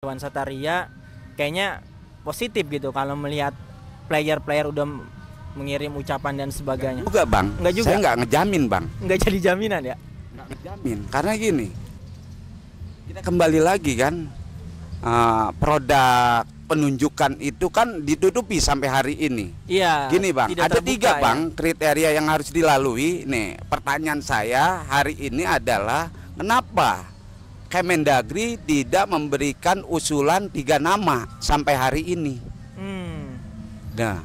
Iwan Sataria kayaknya positif gitu kalau melihat player-player udah mengirim ucapan dan sebagainya. Juga bang, Enggak juga. saya nggak ngejamin bang. Nggak jadi jaminan ya? Nggak ngejamin, karena gini, kita kembali lagi kan, produk penunjukan itu kan ditutupi sampai hari ini. Iya. Gini bang, tidak ada terbuka, tiga ya? bang kriteria yang harus dilalui. Nih, pertanyaan saya hari ini adalah kenapa Kemendagri tidak memberikan usulan 3 nama sampai hari ini? Nah,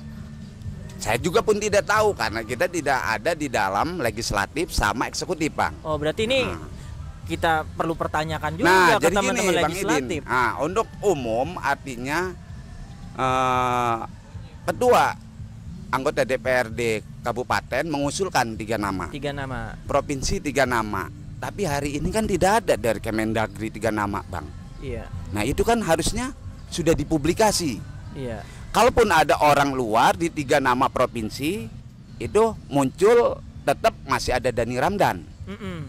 saya juga pun tidak tahu karena kita tidak ada di dalam legislatif sama eksekutif bang. Oh berarti ini kita perlu pertanyakan juga Nah, ke jadi gini teman-teman Bang legislatif. Idin. Nah, untuk umum artinya ketua anggota DPRD kabupaten mengusulkan 3 nama. 3 nama. Provinsi 3 nama. Tapi hari ini kan tidak ada dari Kemendagri 3 nama, Bang. Iya. Nah, itu kan harusnya sudah dipublikasi. Iya. Kalaupun ada orang luar di 3 nama provinsi, itu muncul tetap masih ada Dhani Ramdan.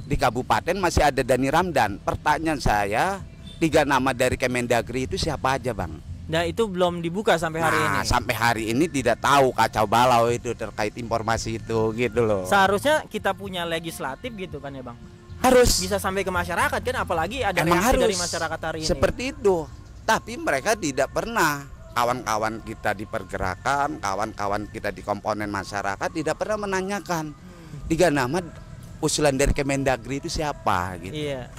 Di kabupaten masih ada Dhani Ramdan. Pertanyaan saya, 3 nama dari Kemendagri itu siapa aja bang? Nah itu belum dibuka sampai hari ini. Sampai hari ini tidak tahu, kacau balau itu terkait informasi itu gitu loh. Seharusnya kita punya legislatif gitu kan ya bang? Harus. Bisa sampai ke masyarakat kan, apalagi ada Emang reaksi harus dari masyarakat hari ini. seperti itu. Tapi mereka tidak pernah. Kawan-kawan kita di pergerakan, kawan-kawan kita di komponen masyarakat tidak pernah menanyakan 3 nama usulan dari Kemendagri itu siapa gitu. Iya.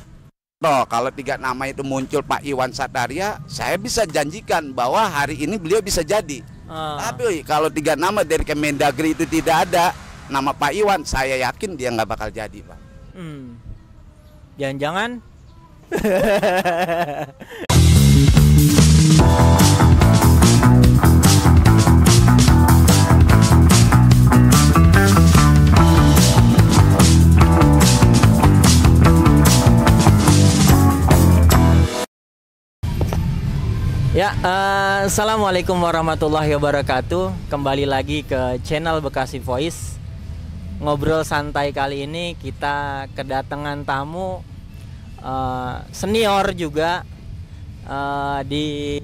Toh kalau 3 nama itu muncul Pak Iwan Sataria, saya bisa janjikan bahwa hari ini beliau bisa jadi. Tapi kalau 3 nama dari Kemendagri itu tidak ada nama Pak Iwan, saya yakin dia nggak bakal jadi, Pak. Jangan-jangan ya, assalamualaikum warahmatullahi wabarakatuh. Kembali lagi ke channel Bekasi Voice. Ngobrol santai kali ini kita kedatangan tamu senior juga di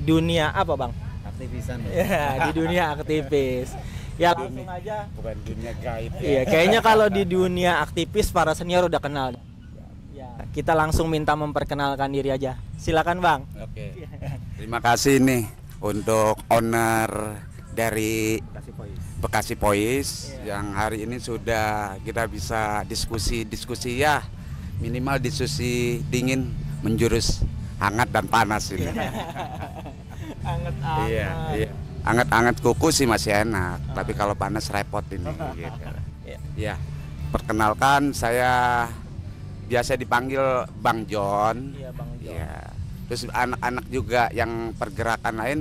dunia apa bang? Aktivisan. Ya, di dunia aktivis. Ya langsung aja. Bukan dunia gaib. Iya, kayaknya kalau di dunia aktivis para senior udah kenal. Ya, kita langsung minta memperkenalkan diri aja. Silakan bang. Oke. Terima kasih nih untuk owner dari Bekasi Voice yang hari ini sudah kita bisa diskusi ya, minimal diskusi dingin menjurus hangat dan panas ini. Anget-anget. Iya. Anget-anget kuku sih masih enak, tapi kalau panas repot ini. Gitu. Ya, perkenalkan saya biasa dipanggil Bang John. Iya Bang John. Ya. Terus anak-anak juga yang pergerakan lain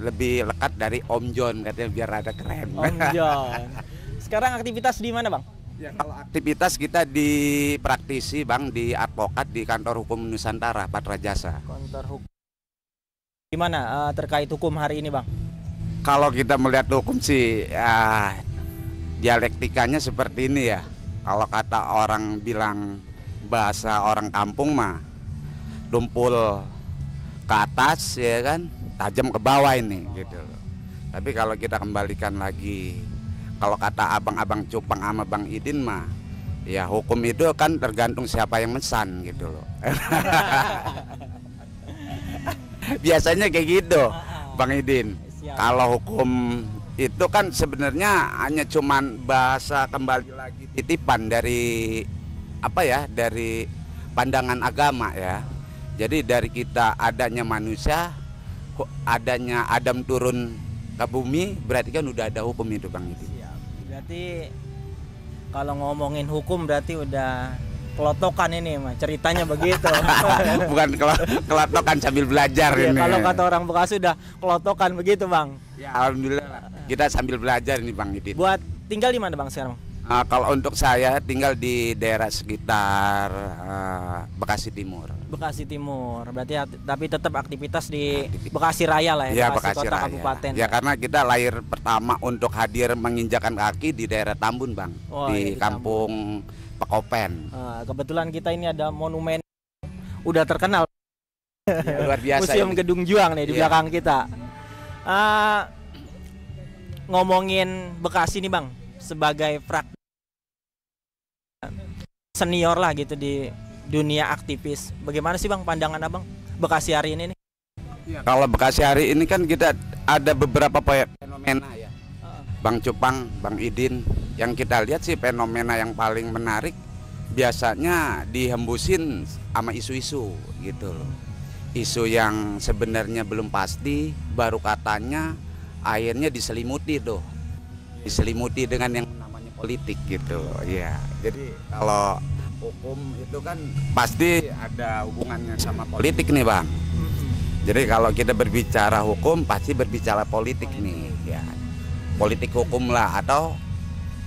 lebih lekat dari Om John, katanya biar ada keren. Om John. Sekarang aktivitas di mana bang? Ya, kalau aktivitas kita di praktisi bang, di advokat di kantor hukum Nusantara Patra Jasa. Kantor hukum. Gimana terkait hukum hari ini bang? Kalau kita melihat hukum sih, ya, dialektikanya seperti ini ya. Kalau kata orang bilang bahasa orang kampung mah, tumpul ke atas ya kan, tajam ke bawah ini gitu. Tapi kalau kita kembalikan lagi, kalau kata abang-abang Cupang sama Bang Idin mah, ya hukum itu kan tergantung siapa yang mesan gitu loh. Biasanya kayak gitu, Bang Idin. Kalau hukum itu kan sebenarnya hanya cuman bahasa kembali lagi titipan dari apa ya, dari pandangan agama ya. Jadi dari kita adanya manusia, adanya Adam turun ke bumi, berarti kan udah ada hukum itu bang itu. Berarti kalau ngomongin hukum berarti udah kelotokan ini mah ceritanya begitu. Bukan kelotokan sambil belajar ya, ini. Kalau kata orang Bekasi udah kelotokan begitu bang. Ya alhamdulillah kita sambil belajar ini bang Idin. Buat tinggal di mana bang sekarang? Kalau untuk saya tinggal di daerah sekitar Bekasi Timur. Bekasi Timur, berarti tapi tetap aktivitas di Bekasi Raya lah ya, Bekasi Kota Raya. Kabupaten. Ya karena kita lahir pertama untuk hadir menginjakan kaki di daerah Tambun bang, di kampung Pekopen. Kebetulan kita ini ada monumen udah terkenal. Ya, luar biasa. Museum ini. Gedung Juang nih di Iya. belakang kita. Ngomongin Bekasi nih Bang, sebagai senior lah gitu di dunia aktivis. Bagaimana sih Bang pandangan Abang Bekasi hari ini nih? Kalau Bekasi hari ini kan kita ada beberapa fenomena ya, Bang Cupang, Bang Idin. Yang kita lihat sih fenomena yang paling menarik biasanya dihembusin sama isu-isu gitu loh. Isu yang sebenarnya belum pasti, baru katanya akhirnya diselimuti tuh. Diselimuti dengan yang namanya politik gitu loh. Ya, jadi kalau hukum itu kan pasti ada hubungannya sama politik nih Bang. Jadi kalau kita berbicara hukum pasti berbicara politik nih ya. Politik hukum lah atau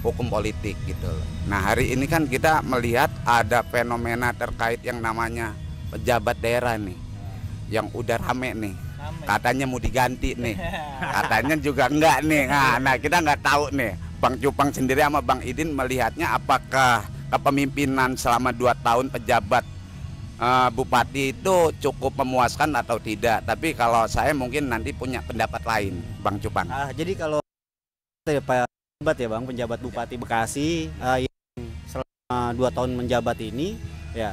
hukum politik gitu loh. Nah hari ini kan kita melihat ada fenomena terkait yang namanya pejabat daerah nih, yang udah rame nih. Katanya mau diganti nih, katanya juga enggak nih. Nah kita nggak tahu nih, Bang Cupang sendiri sama Bang Idin melihatnya apakah kepemimpinan selama 2 tahun pejabat bupati itu cukup memuaskan atau tidak. Tapi kalau saya mungkin nanti punya pendapat lain, Bang Cupang. Jadi kalau penjabat ya Bang, penjabat Bupati Bekasi yang selama 2 tahun menjabat ini ya,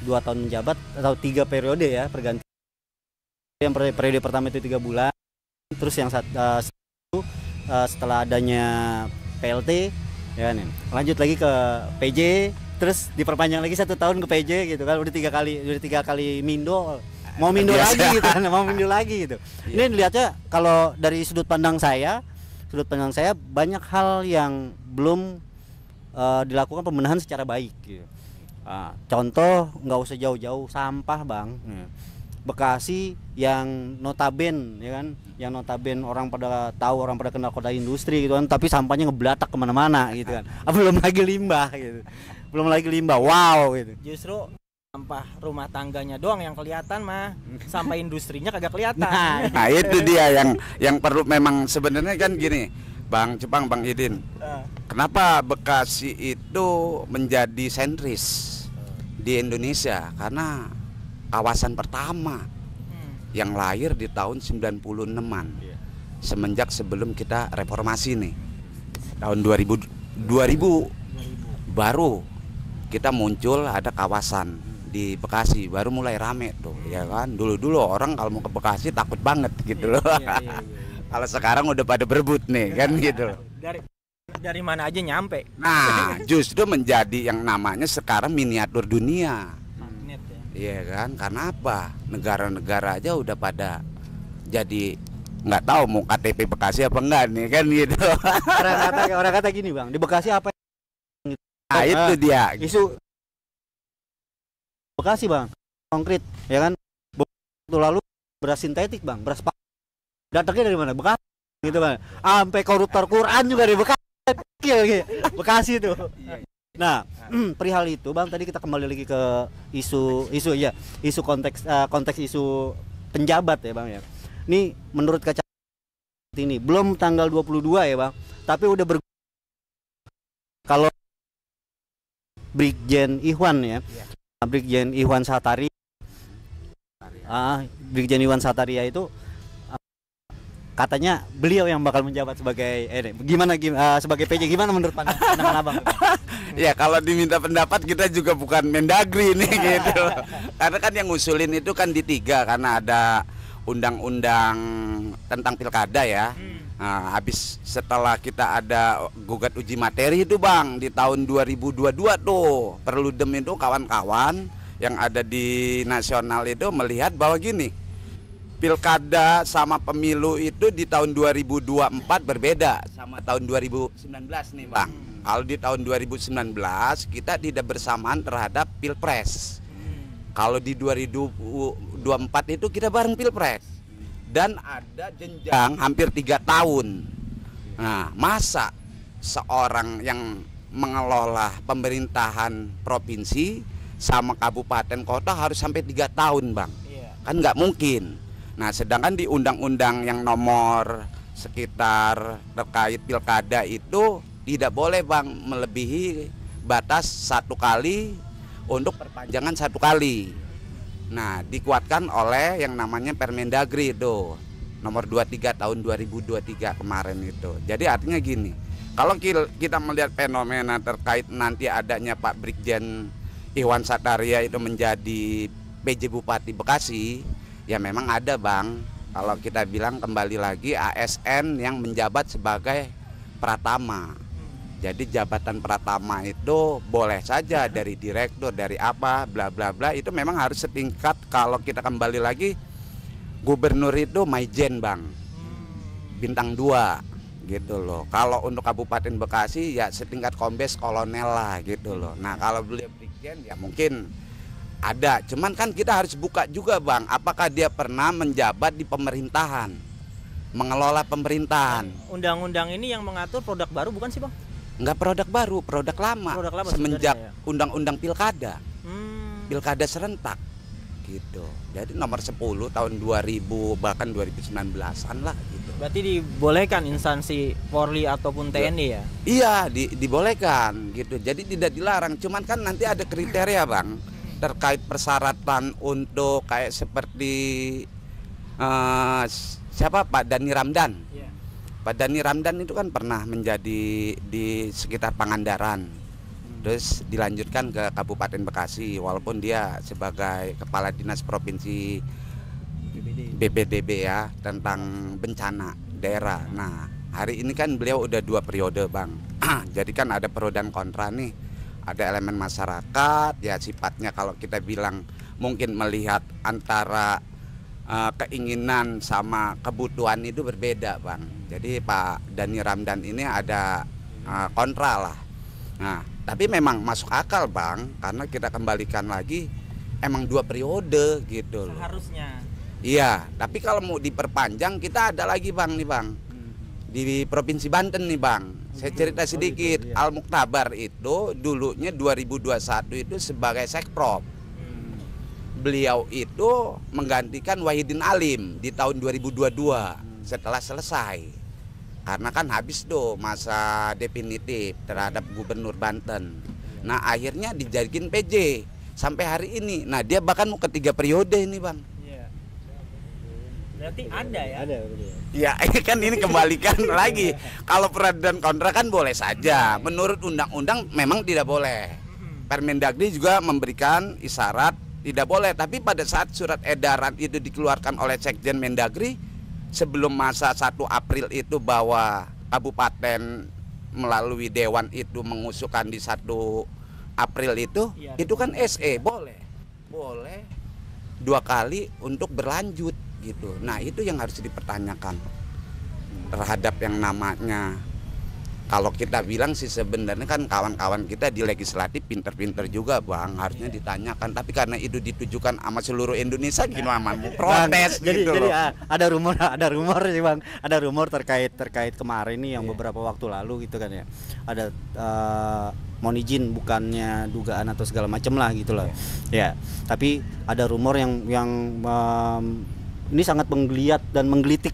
2 tahun menjabat atau 3 periode ya pergantian. Yang periode pertama itu 3 bulan, terus yang setelah adanya PLT ya kan, lanjut lagi ke PJ, terus diperpanjang lagi 1 tahun ke PJ gitu kan, udah 3 kali mindo, mau mindo Biasa. lagi gitu kan, mau mindo lagi gitu. Ini dilihatnya kalau dari sudut pandang saya banyak hal yang belum dilakukan pembenahan secara baik gitu. Contoh nggak usah jauh-jauh, sampah Bang. Bekasi yang notaben ya kan, yang notaben orang pada tahu, orang pada kenal kota industri gitu kan, tapi sampahnya ngebelatak kemana-mana gitu kan. Belum lagi limbah gitu, wow gitu. Justru sampah rumah tangganya doang yang kelihatan mah, sampah industrinya kagak kelihatan. Nah itu dia yang perlu memang sebenarnya kan gini, Bang Cupang, Bang Idin. Kenapa Bekasi itu menjadi sentris di Indonesia? Karena kawasan pertama yang lahir di tahun 96-an, semenjak sebelum kita reformasi nih, tahun 2000 baru kita muncul, ada kawasan di Bekasi baru mulai rame tuh ya kan. Dulu orang kalau mau ke Bekasi takut banget gitu loh. Kalau sekarang udah pada berebut nih kan gitu loh. Dari mana aja nyampe. Nah justru menjadi yang namanya sekarang miniatur dunia. Magnet ya. Iya kan, karena apa? Negara-negara aja udah pada jadi nggak tahu mau KTP Bekasi apa enggak nih kan gitu. Orang kata gini Bang, di Bekasi apa? Nah itu dia. Isu Bekasi Bang, konkret ya kan. Waktu lalu beras sintetik Bang, beras datangnya dari mana? Bekasi gitu Bang. Sampai koruptor Quran juga dari Bekasi. Bekasi tuh. Nah, perihal itu Bang, tadi kita kembali lagi ke isu konteks isu penjabat ya Bang ya. Ini menurut kaca ini belum tanggal 22 ya Bang, tapi udah kalau Brigjen Ihwan ya. Brigjen Ihwan Satari. Brigjen Ihwan Sataria itu katanya beliau yang bakal menjabat sebagai sebagai PJ. Gimana menurut pandangan Abang? Ya kalau diminta pendapat kita juga bukan Mendagri nih gitu. Karena kan yang ngusulin itu kan di 3 karena ada undang-undang tentang pilkada ya. Nah, habis setelah kita ada gugat uji materi itu Bang di tahun 2022 tuh, Perludem itu kawan-kawan yang ada di nasional itu melihat bahwa gini, pilkada sama pemilu itu di tahun 2024 berbeda sama tahun 2019 nih Bang. Kalau di tahun 2019 kita tidak bersamaan terhadap pilpres. Kalau di 2024 itu kita bareng pilpres. Dan ada jenjang hampir 3 tahun. Nah, masa seorang yang mengelola pemerintahan provinsi sama kabupaten kota harus sampai 3 tahun Bang? Kan nggak mungkin. Nah, sedangkan di undang-undang yang nomor sekitar terkait pilkada itu tidak boleh Bang melebihi batas 1 kali untuk perpanjangan 1 kali. Nah, dikuatkan oleh yang namanya Permendagri itu nomor 23 tahun 2023 kemarin itu. Jadi artinya gini, kalau kita melihat fenomena terkait nanti adanya Pak Brigjen Iwan Sataria itu menjadi PJ Bupati Bekasi, ya memang ada Bang. Kalau kita bilang kembali lagi ASN yang menjabat sebagai pratama. Jadi jabatan pratama itu boleh saja dari direktur, dari apa, bla bla bla, itu memang harus setingkat. Kalau kita kembali lagi, gubernur itu Maijen Bang, bintang 2 gitu loh. Kalau untuk Kabupaten Bekasi ya setingkat kombes kolonel lah gitu loh. Nah kalau beliau brigjen ya mungkin ada, cuman kan kita harus buka juga Bang, apakah dia pernah menjabat di pemerintahan, mengelola pemerintahan. Undang-undang ini yang mengatur produk baru bukan sih Bang? Enggak produk baru, produk lama, semenjak ya? undang-undang pilkada, pilkada serentak gitu. Jadi nomor 10 tahun 2000 bahkan 2019an lah gitu. Berarti dibolehkan instansi Polri ataupun TNI ya? Iya, dibolehkan gitu. Jadi tidak dilarang, cuman kan nanti ada kriteria Bang terkait persyaratan untuk kayak seperti siapa Pak Dhani Ramdan. Yeah. Pak Dhani Ramdan itu kan pernah menjadi di sekitar Pangandaran, terus dilanjutkan ke Kabupaten Bekasi, walaupun dia sebagai Kepala Dinas Provinsi BPDB ya tentang bencana daerah. Nah hari ini kan beliau udah 2 periode Bang. Jadi kan ada pro dan kontra nih. Ada elemen masyarakat ya sifatnya kalau kita bilang mungkin melihat antara keinginan sama kebutuhan itu berbeda Bang. Jadi Pak Dhani Ramdan ini ada kontra lah. Nah tapi memang masuk akal Bang, karena kita kembalikan lagi emang 2 periode gitu loh. Seharusnya. Iya, tapi kalau mau diperpanjang kita ada lagi Bang nih Bang. Di Provinsi Banten nih Bang. Saya cerita sedikit. Al Muktabar itu dulunya 2021 itu sebagai Sekprop. Beliau itu menggantikan Wahidin Alim di tahun 2022 setelah selesai. Karena kan habis tuh masa definitif terhadap Gubernur Banten. Nah akhirnya dijadikan PJ sampai hari ini. Nah dia bahkan mau ke 3 periode ini Bang. Berarti ada ya? Ada. Ya kan ini kembalikan lagi. Kalau pro dan kontra kan boleh saja. Menurut undang-undang memang tidak boleh. Permendagri juga memberikan isyarat tidak boleh. Tapi pada saat surat edaran itu dikeluarkan oleh Sekjen Mendagri sebelum masa 1 April itu bahwa kabupaten melalui dewan itu mengusulkan di 1 April itu kan SE boleh 2 kali untuk berlanjut gitu. Nah itu yang harus dipertanyakan terhadap yang namanya, kalau kita bilang sih sebenarnya kan kawan-kawan kita di legislatif pinter-pinter juga Bang, harusnya ditanyakan. Tapi karena itu ditujukan sama seluruh Indonesia gimana mau protes Bang, gitu jadi loh. ada rumor sih Bang, ada rumor terkait kemarin nih yang beberapa waktu lalu gitu kan ya, ada mohon izin bukannya dugaan atau segala macam lah gitu loh ya, tapi ada rumor yang ini sangat menggeliat dan menggelitik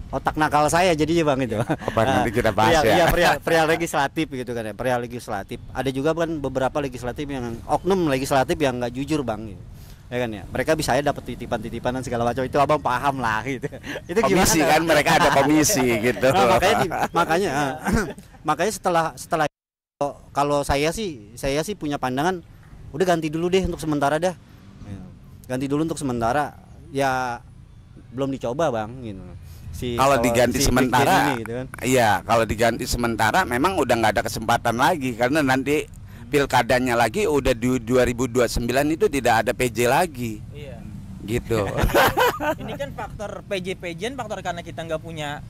otak nakal saya jadinya Bang itu. Nanti kita bahas ya. Perihal legislatif gitu kan ya, perihal legislatif. Ada juga kan beberapa legislatif yang oknum legislatif yang nggak jujur Bang gitu. Ya kan ya, mereka bisa aja dapat titipan-titipan dan segala macam, itu Abang paham lah gitu. Itu komisi gimana kan, mereka ada komisi gitu. Nah, makanya setelah kalau saya sih punya pandangan udah ganti dulu deh untuk sementara dah. Ganti dulu untuk sementara. Ya belum dicoba Bang gitu. Kalau diganti sementara, gitu kan. Iya kalau diganti sementara memang udah nggak ada kesempatan lagi, karena nanti pilkadanya lagi udah di 2029 itu tidak ada PJ lagi. Iya. Gitu. Ini kan faktor PJ-PJ, faktor karena kita nggak punya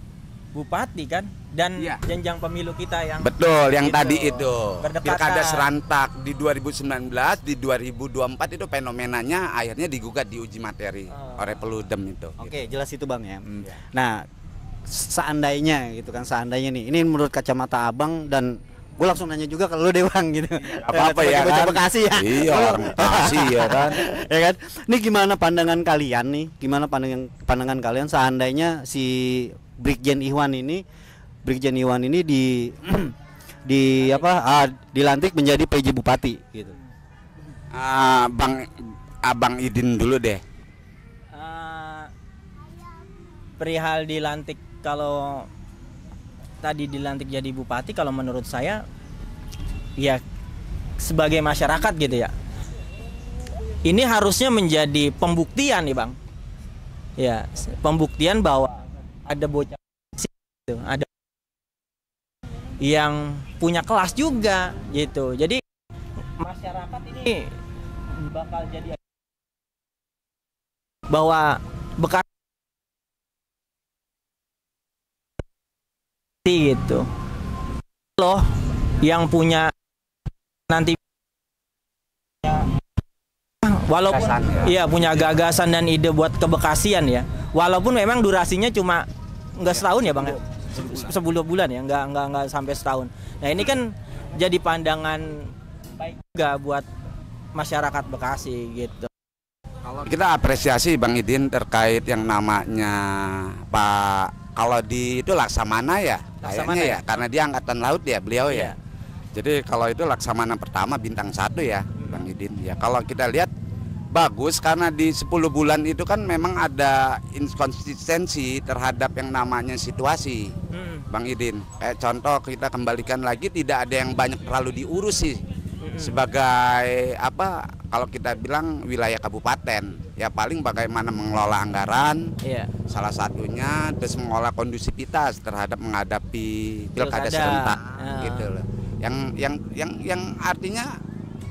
bupati kan, dan jenjang pemilu kita yang betul yang gitu, tadi itu berdekatan. Pilkada serentak di 2019, di 2024 itu fenomenanya akhirnya digugat di uji materi oleh Peludem itu. Oke, jelas itu Bang ya. Nah seandainya gitu kan, seandainya nih, ini menurut kacamata Abang, dan gue langsung nanya juga ke lu deh Bang gitu. Apa ya kan? Bekasi ya. Iya, orang Bekasi ya kan. Ya kan. Ini gimana pandangan kalian nih? Gimana pandangan kalian seandainya si Brigjen Iwan ini dilantik menjadi PJ Bupati gitu. Bang Abang Idin dulu deh. Perihal dilantik, kalau tadi dilantik jadi bupati, kalau menurut saya ya sebagai masyarakat gitu ya, ini harusnya menjadi pembuktian nih Bang. Ya, pembuktian bahwa ada bocah gitu, ada yang punya kelas juga gitu. Jadi masyarakat ini bakal jadi bahwa bekas gitu loh yang punya nanti, walaupun iya punya gagasan dan ide buat kebekasian ya, walaupun memang durasinya cuma nggak setahun ya Bang ya, 10 bulan ya, nggak sampai setahun. Nah ini kan jadi pandangan baik juga buat masyarakat Bekasi gitu. Kita apresiasi Bang Idin terkait yang namanya Pak, kalau di itu Laksamana ya, kayaknya ya, karena dia angkatan laut ya beliau ya. Jadi kalau itu Laksamana pertama bintang 1 ya Bang Idin. Ya kalau kita lihat bagus, karena di 10 bulan itu kan memang ada inkonsistensi terhadap yang namanya situasi Bang Idin. Kayak contoh kita kembalikan lagi, tidak ada yang banyak terlalu diurus sih. Sebagai apa, kalau kita bilang wilayah kabupaten ya paling bagaimana mengelola anggaran, salah satunya, terus mengelola kondusivitas terhadap menghadapi pilkada serentak gitu loh. Yang artinya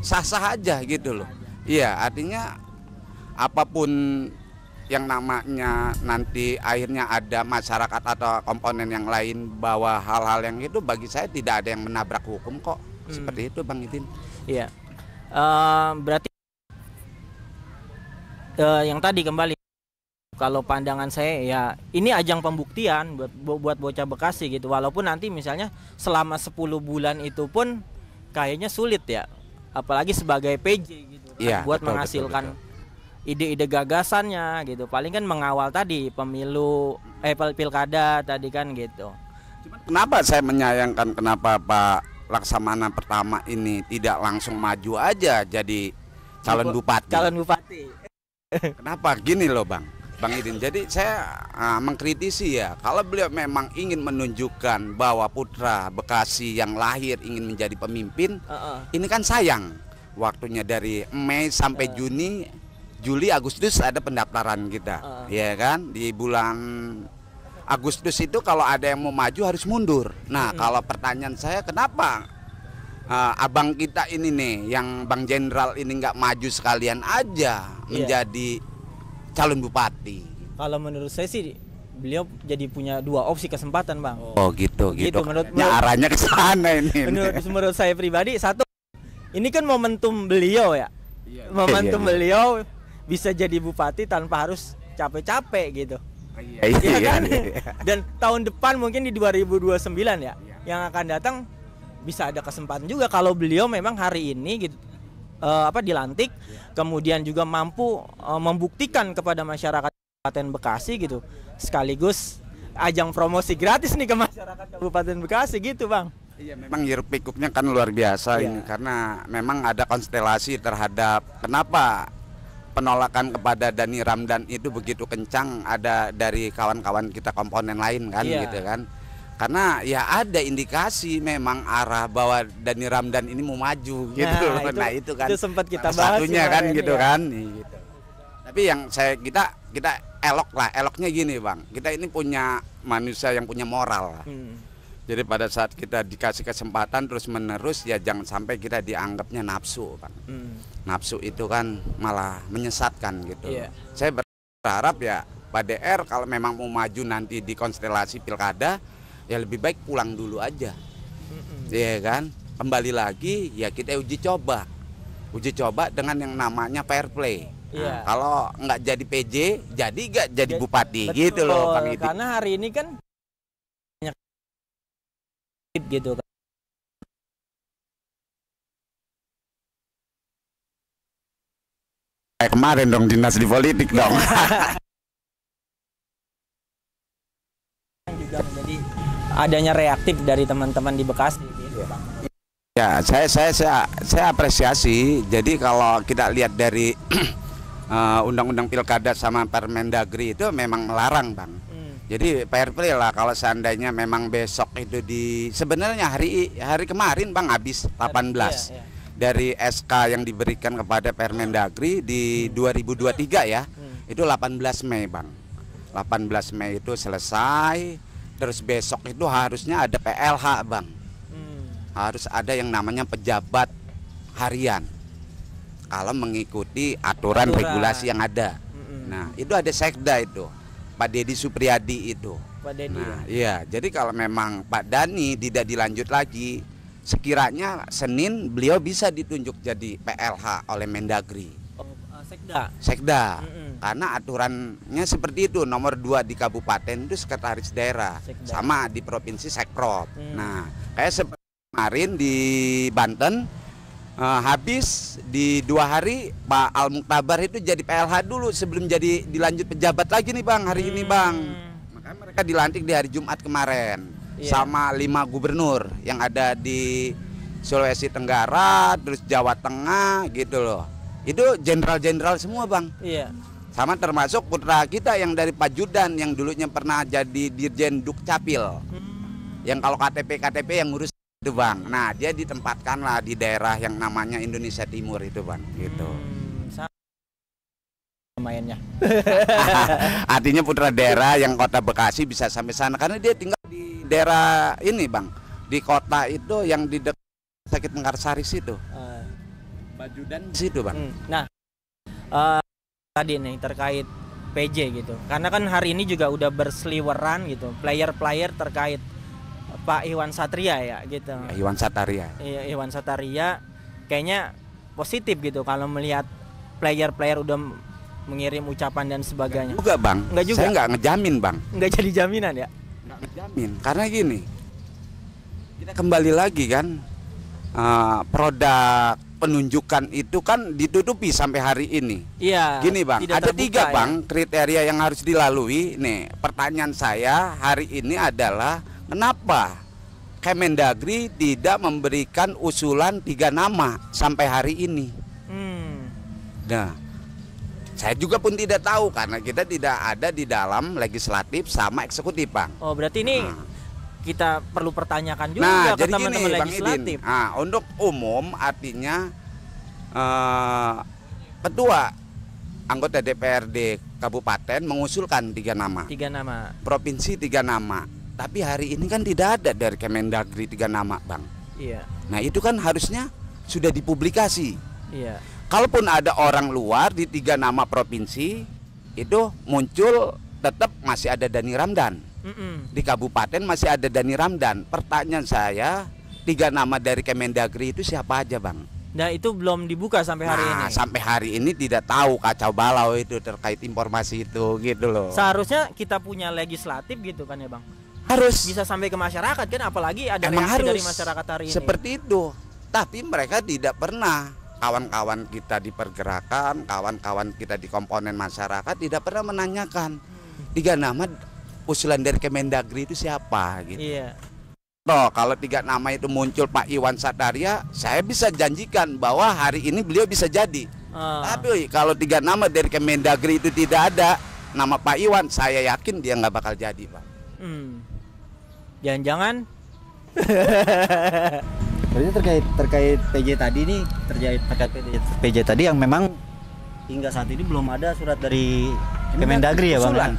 sah-sah aja gitu loh. Iya, artinya apapun yang namanya nanti akhirnya ada masyarakat atau komponen yang lain bawa hal-hal yang itu, bagi saya tidak ada yang menabrak hukum kok. Seperti itu Bang Idin. Iya. Berarti yang tadi kembali, kalau pandangan saya ya ini ajang pembuktian buat bocah Bekasi gitu. Walaupun nanti misalnya selama 10 bulan itu pun kayaknya sulit ya, apalagi sebagai PJ gitu kan, ya, buat menghasilkan ide-ide gagasannya gitu. Paling kan mengawal tadi pemilu pilkada tadi kan gitu. Kenapa saya menyayangkan kenapa Pak Laksamana pertama ini tidak langsung maju aja jadi calon bupati. Kenapa gini loh Bang Idin. Jadi saya mengkritisi ya, kalau beliau memang ingin menunjukkan bahwa putra Bekasi yang lahir ingin menjadi pemimpin, ini kan sayang waktunya dari Mei sampai Juli, Agustus ada pendaftaran kita, ya kan, di bulan Agustus itu kalau ada yang mau maju harus mundur. Nah kalau pertanyaan saya, kenapa abang kita ini nih, yang Bang Jenderal ini nggak maju sekalian aja menjadi calon bupati? Kalau menurut saya sih beliau jadi punya 2 opsi kesempatan Bang. Oh gitu. Menurut arahnya ke sana ini. Menurut saya pribadi, satu, ini kan momentum beliau ya. Momentum beliau bisa jadi bupati tanpa harus capek-capek gitu. Iya kan? Dan tahun depan mungkin di 2029 ya, yang akan datang bisa ada kesempatan juga kalau beliau memang hari ini gitu dilantik, kemudian juga mampu membuktikan kepada masyarakat Kabupaten Bekasi gitu, sekaligus ajang promosi gratis nih ke masyarakat Kabupaten Bekasi gitu Bang. Iya, memang hiruk pikuknya kan luar biasa ini, karena memang ada konstelasi terhadap kenapa penolakan kepada Dhani Ramdan itu begitu kencang ada dari kawan-kawan kita komponen lain kan, gitu kan. Karena ya ada indikasi memang arah bahwa Dhani Ramdan ini mau maju gitu. Nah itu kan itu sempat kita bahas satunya kan gitu kan. Gitu. Tapi yang kita eloknya gini Bang, kita ini punya manusia yang punya moral. Jadi pada saat kita dikasih kesempatan terus menerus, ya jangan sampai kita dianggapnya nafsu Bang. Nafsu itu kan malah menyesatkan gitu. Saya berharap ya Pak DR kalau memang mau maju nanti di konstelasi pilkada, ya lebih baik pulang dulu aja. Iya kan? Kembali lagi ya kita uji coba dengan yang namanya fair play. Nah, kalau nggak jadi PJ, jadi nggak jadi bupati. Betul, gitu loh Bang Idin. Karena hari ini kan banyak gitu kan. Kemarin dong dinas di politik dong. Juga menjadi adanya reaktif dari teman-teman di Bekasi gitu, Bang. Ya, saya apresiasi. Jadi kalau kita lihat dari Undang-undang Pilkada sama Permendagri itu memang melarang, Bang. Jadi fair play lah kalau seandainya memang besok itu sebenarnya hari kemarin Bang habis 18 dari SK yang diberikan kepada Permendagri di 2023 ya. Itu 18 Mei, Bang. 18 Mei itu selesai. Terus besok itu harusnya ada PLH, Bang. Harus ada yang namanya pejabat harian. Kalau mengikuti aturan regulasi yang ada. Nah, itu ada sekda itu. Pak Deddy Supriyadi itu. Pak Deddy. Nah, iya. Jadi kalau memang Pak Dani tidak dilanjut lagi, sekiranya Senin beliau bisa ditunjuk jadi PLH oleh Mendagri. Sekda. Sekda. Karena aturannya seperti itu. Nomor 2 di kabupaten itu sekretaris daerah. Sekda. Sama di provinsi Sekprop. Nah, kayak seperti kemarin di Banten, habis di 2 hari Pak Al Muktabar itu jadi PLH dulu sebelum jadi dilanjut pejabat lagi nih, Bang, hari ini, Bang. Makanya mereka dilantik di hari Jumat kemarin. Sama 5 gubernur yang ada di Sulawesi Tenggara, terus Jawa Tengah gitu loh. Itu jenderal-jenderal semua, Bang. Iya. Sama termasuk putra kita yang dari Pajudan yang dulunya pernah jadi Dirjen Dukcapil. Yang kalau KTP yang ngurus itu, Bang. Nah, dia ditempatkan lah di daerah yang namanya Indonesia Timur itu, Bang, gitu. Mainnya. Artinya putra daerah yang kota Bekasi bisa sampai sana karena dia tinggal di daerah ini, Bang. Di kota itu yang di dekat Sakit Mekarsari situ. Pajudan situ, Bang. Nah, tadi nih terkait PJ gitu. Karena kan hari ini juga udah berseliweran gitu. Player-player terkait Pak Iwan Satria ya gitu. Iwan Sataria. Iya, Iwan Sataria kayaknya positif gitu kalau melihat player-player udah mengirim ucapan dan sebagainya. Juga, Bang. Enggak juga. Saya nggak ngejamin, Bang. Nggak jadi jaminan ya? Nggak ngejamin. Karena gini, kita kembali lagi kan, produk penunjukan itu kan ditutupi sampai hari ini. Iya. Gini, Bang, ada terbuka, 3 Bang kriteria yang harus dilalui. Nih, pertanyaan saya hari ini adalah kenapa Kemendagri tidak memberikan usulan 3 nama sampai hari ini? Nah, saya juga pun tidak tahu karena kita tidak ada di dalam legislatif sama eksekutif, Bang. Oh, berarti ini kita perlu pertanyakan juga ke teman-teman legislatif. Nah, untuk umum artinya ketua anggota DPRD kabupaten mengusulkan 3 nama. 3 nama. Provinsi 3 nama. Tapi hari ini kan tidak ada dari Kemendagri 3 nama, Bang. Iya. Nah, itu kan harusnya sudah dipublikasi. Iya. Kalaupun ada orang luar di 3 nama provinsi itu muncul, tetap masih ada Dani Ramdan. Di kabupaten masih ada Dani Ramdan. Pertanyaan saya, 3 nama dari Kemendagri itu siapa aja, Bang? Nah, itu belum dibuka sampai hari ini. Sampai hari ini tidak tahu, kacau balau itu terkait informasi itu gitu loh. Seharusnya kita punya legislatif gitu kan ya, Bang? Harus bisa sampai ke masyarakat kan, apalagi ada emang reaksi harus dari masyarakat hari ini. seperti itu. Tapi mereka tidak pernah. Kawan-kawan kita di pergerakan, kawan-kawan kita di komponen masyarakat tidak pernah menanyakan 3 nama usulan dari Kemendagri itu siapa gitu. Iya. Toh, kalau 3 nama itu muncul Pak Iwan Sataria, saya bisa janjikan bahwa hari ini beliau bisa jadi. Tapi kalau 3 nama dari Kemendagri itu tidak ada nama Pak Iwan, saya yakin dia nggak bakal jadi, Pak. Jangan-jangan Berarti terkait PJ tadi nih, terkait PJ tadi yang memang hingga saat ini belum ada surat dari Kemendagri ya, Bang.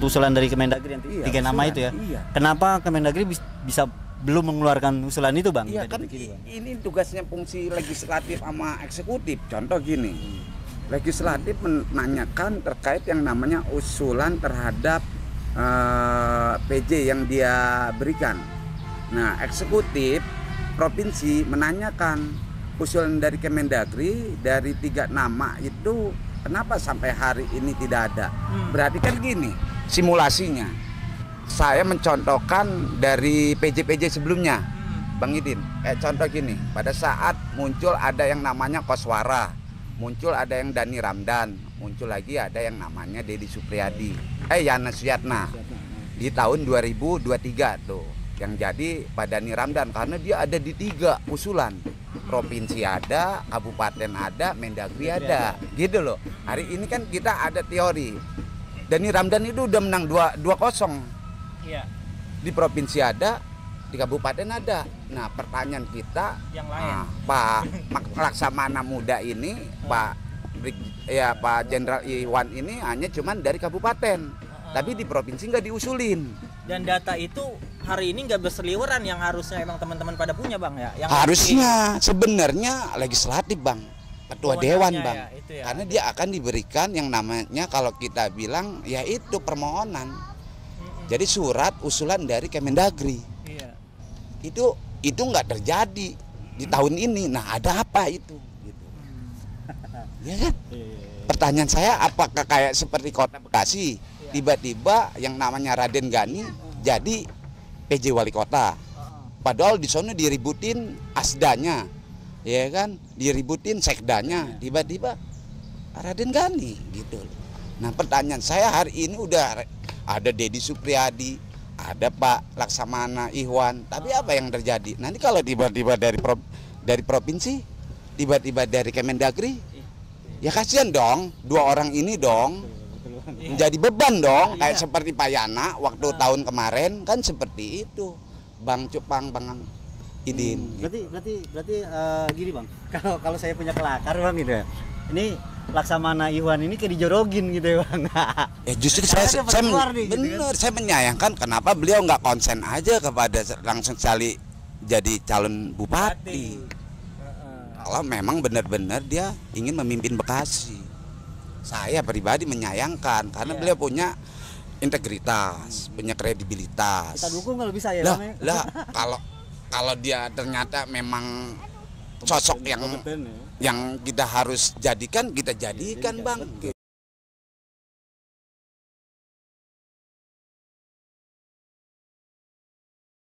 Usulan dari Kemendagri yang 3 nama itu ya. Iya. Kenapa Kemendagri bisa belum mengeluarkan usulan itu, Bang? Iya kan, ini tugasnya fungsi legislatif sama eksekutif. Contoh gini, legislatif menanyakan terkait yang namanya usulan terhadap PJ yang dia berikan. Nah, eksekutif provinsi menanyakan usulan dari Kemendagri dari 3 nama itu kenapa sampai hari ini tidak ada. Berarti kan gini simulasinya. Saya mencontohkan dari PJ-PJ sebelumnya, Bang Idin. Contoh gini, pada saat muncul ada yang namanya Koswara, muncul ada yang Dani Ramdan, muncul lagi ada yang namanya Deddy Supriyadi, Yana Suyatna di tahun 2023 tuh. Yang jadi Pak Dani Ramdan karena dia ada di 3 usulan. provinsi ada, kabupaten ada, Mendagri ada, gitu loh. Hari ini kan kita ada teori. Dhani Ramdan itu udah menang 2-0. Iya. Di provinsi ada, di kabupaten ada. Nah, pertanyaan kita, Yang lain. Pak Laksamana muda ini, Pak Jenderal Iwan ini hanya cuman dari kabupaten, tapi di provinsi nggak diusulin. Dan data itu hari ini nggak berseliweran yang harusnya emang teman-teman pada punya bang ya? Yang Harusnya sebenarnya legislatif bang, ketua dewan Kewenangannya bang, ya, itu ya. karena dia akan diberikan yang namanya kalau kita bilang yaitu permohonan. Jadi surat usulan dari Kemendagri. Iya. Itu nggak terjadi di tahun ini. Nah, ada apa itu? Gitu. Ya kan? Pertanyaan saya, apakah kayak seperti Kota Bekasi tiba-tiba yang namanya Raden Gani jadi PJ Wali Kota? Padahal di sana diributin asdanya, ya kan? Diributin sekdanya, tiba-tiba Raden Gani gitu. Nah, pertanyaan saya hari ini udah ada Deddy Supriyadi, ada Pak Laksamana Iwan, tapi apa yang terjadi? Nanti kalau tiba-tiba dari provinsi, tiba-tiba dari Kemendagri, ya kasihan dong, dua orang ini dong, menjadi beban dong, kayak seperti Pak Yana waktu tahun kemarin kan seperti itu, Bang Cupang, Bang Idin. Berarti gini bang, kalau saya punya kelakar bang gitu ya, ini Laksamana Iwan ini kayak dijorogin gitu ya bang. Ya justru Karena dia keluar nih, gitu kan. saya menyayangkan kenapa beliau nggak konsen aja kepada langsung sekali jadi calon bupati. Kalau memang benar-benar dia ingin memimpin Bekasi, saya pribadi menyayangkan karena beliau punya integritas, punya kredibilitas. Kita dukung kalau bisa ya Lah, bang. lah kalau dia ternyata memang sosok yang Kompeten, ya. yang kita harus jadikan, kita jadikan bang.